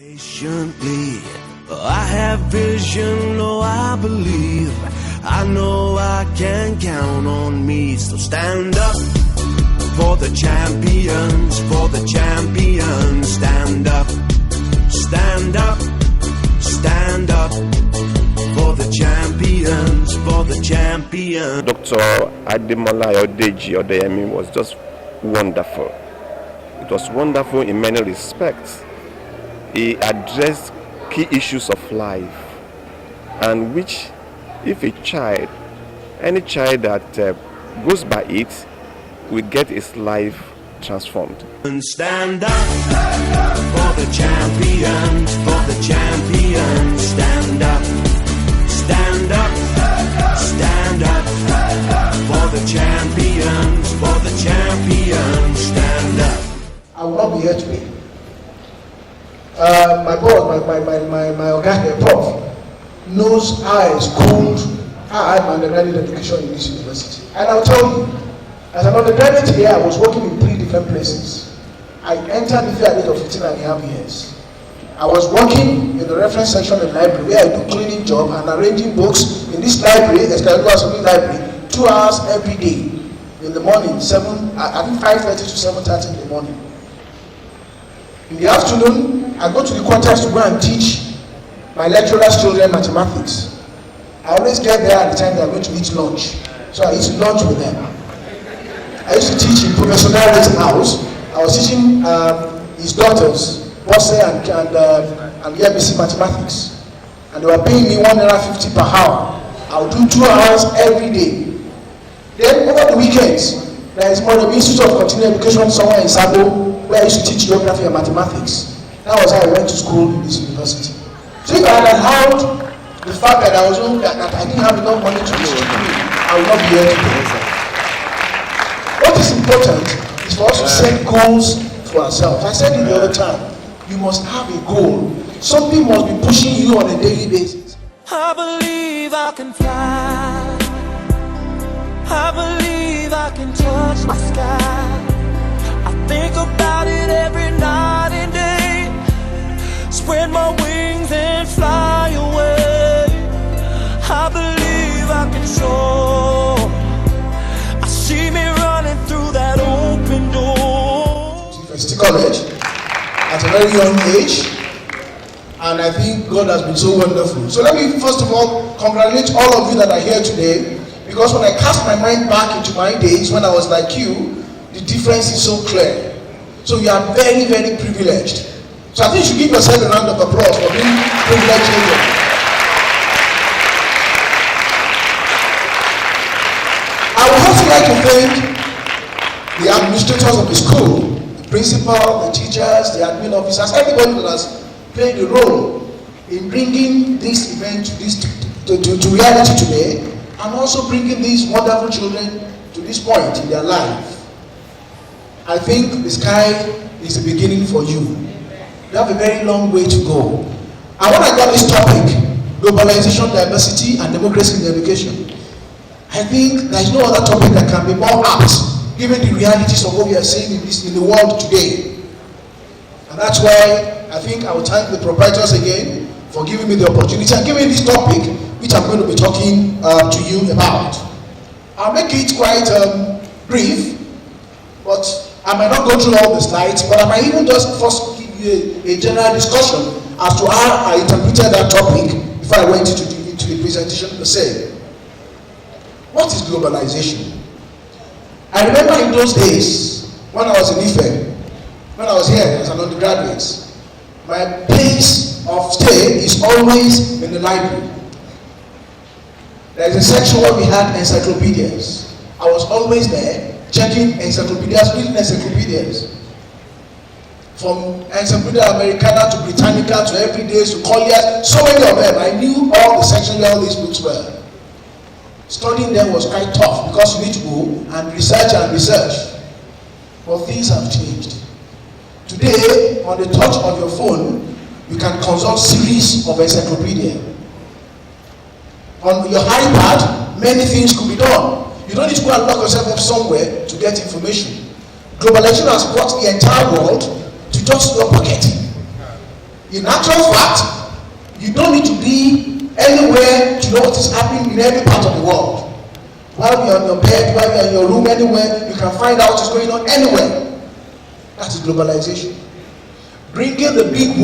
Patiently, I have vision, oh I believe. I know I can count on me. So stand up for the champions, for the champions. Stand up, stand up, stand up for the champions, for the champions. Dr. Ademola Odeji Odeyemi was just wonderful. It was wonderful in many respects. He addressed key issues of life, and which, if a child, any child that goes by it, will get his life transformed. Stand up for the champions, for the champions. Stand up, stand up, stand up for the champions, for the champions. Stand up. I will not be here today. My boss, my organic prof, knows I schooled, I had my undergraduate education in this university. And I'll tell you, as an undergraduate here, I was working in 3 different places. I entered the field at the age of 15 and a half years. I was working in the reference section of the library where I do cleaning job and arranging books in this library, Escalado Assembly Library, 2 hours every day. In the morning, I think 5:30 to 7:30 in the morning. In the afternoon, I go to the quarters to go and teach my lecturer's children mathematics. I always get there at the time they are going to eat lunch. So I eat lunch with them. I used to teach in Professor Darren's house. I was teaching his daughters, Bosse and EBC mathematics. And they were paying me $150 per hour. I would do 2 hours every day. Then over the weekends, there is more of the Institute of Continuing Education somewhere in Sabo, where I used to teach geography and mathematics. That was how I went to school in this university. So if I had allowed the fact that I didn't have enough money to teach me, I would not be here today. What is important is for us to set goals for ourselves. I said it the other time. You must have a goal. Something must be pushing you on a daily basis. I believe I can fly. I believe I can touch the sky. I think about it every night and day. Spread my wings and fly away. I believe I can soar. I see me running through that open door. University College at a very young age, and I think God has been so wonderful. So let me first of all congratulate all of you that are here today, because when I cast my mind back into my days when I was like you, the difference is so clear. So you are very, very privileged. So I think you should give yourself a round of applause for being privileged children. I would also like to thank the administrators of the school, the principal, the teachers, the admin officers, everybody that has played a role in bringing this event to reality today, and also bringing these wonderful children to this point in their life. I think the sky is the beginning for you. You have a very long way to go. And when I got this topic, globalization, diversity, and democracy in education, I think there is no other topic that can be more apt, given the realities of what we are seeing in the world today. And that's why I think I will thank the proprietors again for giving me the opportunity and giving this topic, which I'm going to be talking to you about. I'll make it quite brief, but I might not go through all the slides, but I might even just first give you a general discussion as to how I interpreted that topic before I went into the presentation per se. What is globalization? I remember in those days, when I was in Ile-Ife, when I was here as an undergraduate, my place of stay is always in the library. There is a section where we had encyclopedias. I was always there, checking encyclopedias, reading encyclopedias. From Encyclopedia Americana to Britannica to Everydays to Collier's, so many of them. I knew all the sections where all these books were. Studying them was quite tough because you need to go and research. But things have changed. Today, on the touch of your phone, you can consult series of encyclopedia. On your iPad, many things could be done. You don't need to go and lock yourself up somewhere to get information. Globalization has brought the entire world to just your pocket. In actual fact, you don't need to be anywhere to know what is happening in every part of the world. While you're on your bed, while you're in your room, anywhere, you can find out what's going on anywhere. That is globalization. Bringing the big